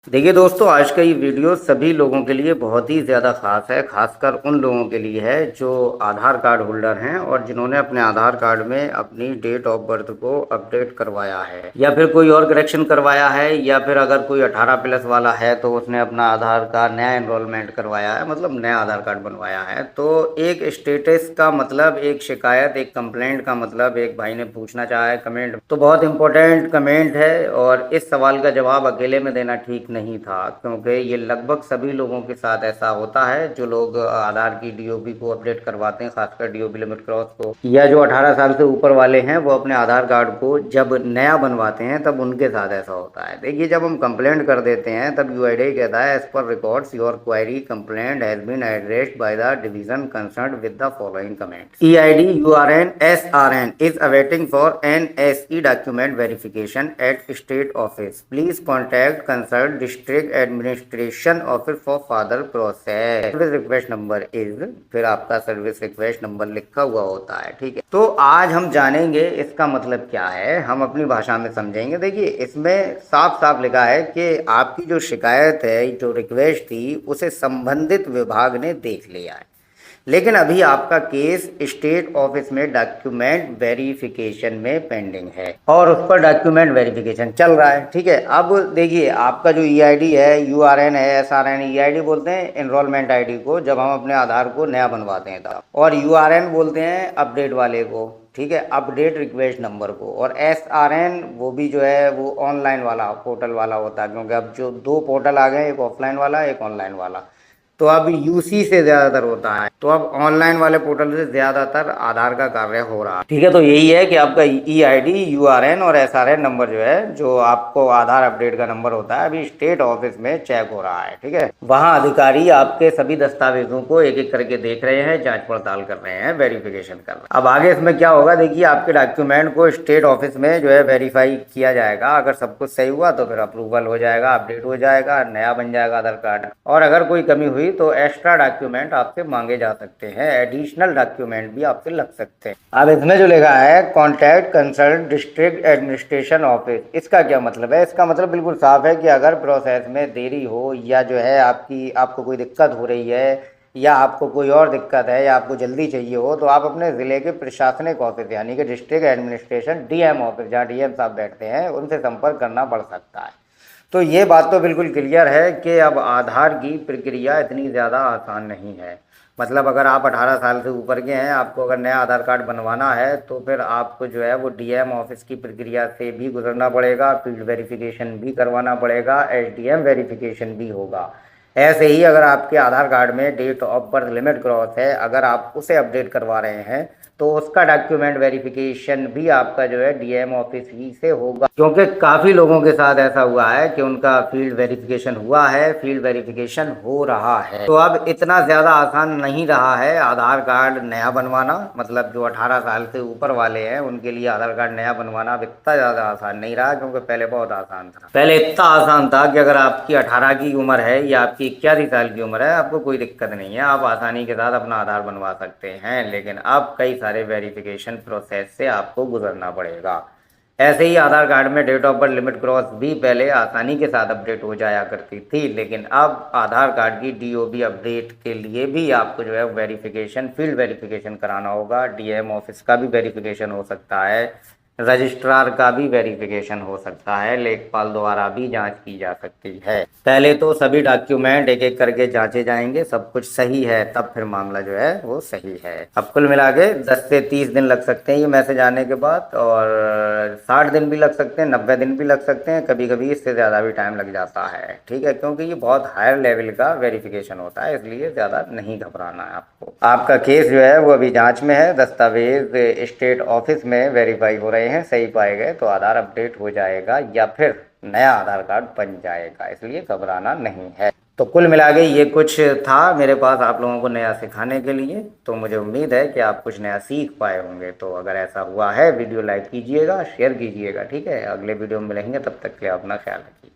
देखिए दोस्तों, आज का ये वीडियो सभी लोगों के लिए बहुत ही ज़्यादा ख़ास है। ख़ासकर उन लोगों के लिए है जो आधार कार्ड होल्डर हैं और जिन्होंने अपने आधार कार्ड में अपनी डेट ऑफ बर्थ को अपडेट करवाया है या फिर कोई और करेक्शन करवाया है, या फिर अगर कोई 18 प्लस वाला है तो उसने अपना आधार का नया एनरोलमेंट करवाया है, मतलब नया आधार कार्ड बनवाया है। तो एक स्टेटस का मतलब, एक शिकायत, एक कंप्लेंट का मतलब एक भाई ने पूछना चाहा है कमेंट, तो बहुत इंपॉर्टेंट कमेंट है और इस सवाल का जवाब अकेले में देना ठीक नहीं था, क्योंकि ये लगभग सभी लोगों के साथ ऐसा होता है जो लोग आधार की डीओबी को अपडेट करवाते हैं, खासकर डीओबी लिमिट क्रॉस को, या जो 18 साल से ऊपर वाले हैं वो अपने आधार कार्ड को जब नया बनवाते हैं तब उनके साथ ऐसा होता है। देखिए, जब हम कंप्लेंट कर देते हैं तब यूआईडी कहता है, as per records your query complaint has been addressed by the division concerned with the following comment. EID URN SRN is awaiting for NSE document verification at state office, please contact concern district administration office for further process. Service request number is, फिर आपका service request number लिखा हुआ होता है। ठीक है, तो आज हम जानेंगे इसका मतलब क्या है, हम अपनी भाषा में समझेंगे। देखिए, इसमें साफ साफ लिखा है कि आपकी जो शिकायत है, जो रिक्वेस्ट थी, उसे संबंधित विभाग ने देख लिया है, लेकिन अभी आपका केस स्टेट ऑफिस में डॉक्यूमेंट वेरिफिकेशन में पेंडिंग है और उस पर डॉक्यूमेंट वेरिफिकेशन चल रहा है। ठीक है, अब देखिए, आपका जो ईआईडी है, यूआरएन है, एसआरएन, ईआईडी बोलते हैं एनरोलमेंट आईडी को जब हम अपने आधार को नया बनवाते हैं तब, और यूआरएन बोलते हैं अपडेट वाले को, ठीक है, अपडेट रिक्वेस्ट नंबर को, और एसआरएन वो भी जो है वो ऑनलाइन वाला पोर्टल वाला होता है, क्योंकि अब जो दो पोर्टल आ गए, एक ऑफलाइन वाला एक ऑनलाइन वाला, तो अब यूसी से ज़्यादातर होता है, तो अब ऑनलाइन वाले पोर्टल से ज़्यादातर आधार का कार्य हो रहा है। ठीक है, तो यही है कि आपका ईआईडी, यूआरएन और एसआरएन नंबर जो है, जो आपको आधार अपडेट का नंबर होता है, अभी स्टेट ऑफिस में चेक हो रहा है। ठीक है, वहाँ अधिकारी आपके सभी दस्तावेजों को एक एक करके देख रहे हैं, जांच पड़ताल कर रहे हैं, वेरिफिकेशन कर रहे हैं। अब आगे इसमें क्या होगा, देखिए, आपके डॉक्यूमेंट को स्टेट ऑफिस में जो है वेरीफाई किया जाएगा। अगर सब कुछ सही हुआ तो फिर अप्रूवल हो जाएगा, अपडेट हो जाएगा, नया बन जाएगा आधार कार्ड, और अगर कोई कमी हुई तो एक्स्ट्रा डॉक्यूमेंट आपसे मांगे जा सकते हैं, एडिशनल डॉक्यूमेंट भी आपसे लग सकते हैं। अब इसमें जो लिखा है contact concern district administration office, इसका क्या मतलब है? इसका मतलब बिल्कुल साफ है कि अगर प्रोसेस में देरी हो, या जो है आपको कोई दिक्कत हो रही है, या आपको कोई और दिक्कत है, या आपको जल्दी चाहिए हो, तो आप अपने ज़िले के प्रशासनिक ऑफिस यानी कि डिस्ट्रिक्ट एडमिनिस्ट्रेशन डीएम ऑफिस, जहाँ डीएम साहब बैठते हैं, उनसे संपर्क करना पड़ सकता है। तो ये बात तो बिल्कुल क्लियर है कि अब आधार की प्रक्रिया इतनी ज़्यादा आसान नहीं है। मतलब अगर आप 18 साल से ऊपर के हैं, आपको अगर नया आधार कार्ड बनवाना है तो फिर आपको जो है वो डीएम ऑफिस की प्रक्रिया से भी गुजरना पड़ेगा, फील्ड वेरिफिकेशन भी करवाना पड़ेगा, एसडीएम वेरिफिकेशन भी होगा। ऐसे ही अगर आपके आधार कार्ड में date of birth limit cross है, अगर आप उसे अपडेट करवा रहे हैं तो उसका डॉक्यूमेंट वेरिफिकेशन भी आपका जो है डीएम ऑफिस ही से होगा, क्योंकि काफ़ी लोगों के साथ ऐसा हुआ है कि उनका फील्ड वेरिफिकेशन हुआ है, फील्ड वेरिफिकेशन हो रहा है। तो अब इतना ज़्यादा आसान नहीं रहा है आधार कार्ड नया बनवाना, मतलब जो 18 साल से ऊपर वाले हैं उनके लिए आधार कार्ड नया बनवाना अब इतना ज़्यादा आसान नहीं रहा, क्योंकि पहले बहुत आसान था। पहले इतना आसान था कि अगर आपकी 18 की उम्र है या आपकी 81 साल की उम्र है, आपको कोई दिक्कत नहीं है, आप आसानी के साथ अपना आधार बनवा सकते हैं, लेकिन अब कई सारे वेरिफिकेशन प्रोसेस से आपको गुजरना पड़ेगा। ऐसे ही आधार कार्ड में date of birth limit cross भी पहले आसानी के साथ अपडेट हो जाया करती थी, लेकिन अब आधार कार्ड की डीओबी अपडेट के लिए भी आपको जो है वेरिफिकेशन, फील्ड वेरिफिकेशन कराना होगा। डीएम ऑफिस का भी वेरिफिकेशन हो सकता है, रजिस्ट्रार का भी वेरिफिकेशन हो सकता है, लेखपाल द्वारा भी जांच की जा सकती है। पहले तो सभी डॉक्यूमेंट एक एक करके जांचे जाएंगे, सब कुछ सही है तब फिर मामला जो है वो सही है। अब कुल मिला के 10 से 30 दिन लग सकते हैं ये मैसेज आने के बाद, और 60 दिन भी लग सकते हैं, 90 दिन भी लग सकते हैं, कभी कभी इससे ज़्यादा भी टाइम लग जाता है। ठीक है, क्योंकि ये बहुत हायर लेवल का वेरिफिकेशन होता है, इसलिए ज़्यादा नहीं घबराना है आपको। आपका केस जो है वो अभी जाँच में है, दस्तावेज स्टेट ऑफिस में वेरीफाई हो रहे हैं, सही पाए गए तो आधार अपडेट हो जाएगा या फिर नया आधार कार्ड बन जाएगा, इसलिए घबराना नहीं है। तो कुल मिला के ये कुछ था मेरे पास आप लोगों को नया सिखाने के लिए, तो मुझे उम्मीद है कि आप कुछ नया सीख पाए होंगे। तो अगर ऐसा हुआ है, वीडियो लाइक कीजिएगा, शेयर कीजिएगा। ठीक है, अगले वीडियो में मिलेंगे, तब तक के लिए अपना ख्याल रखिए।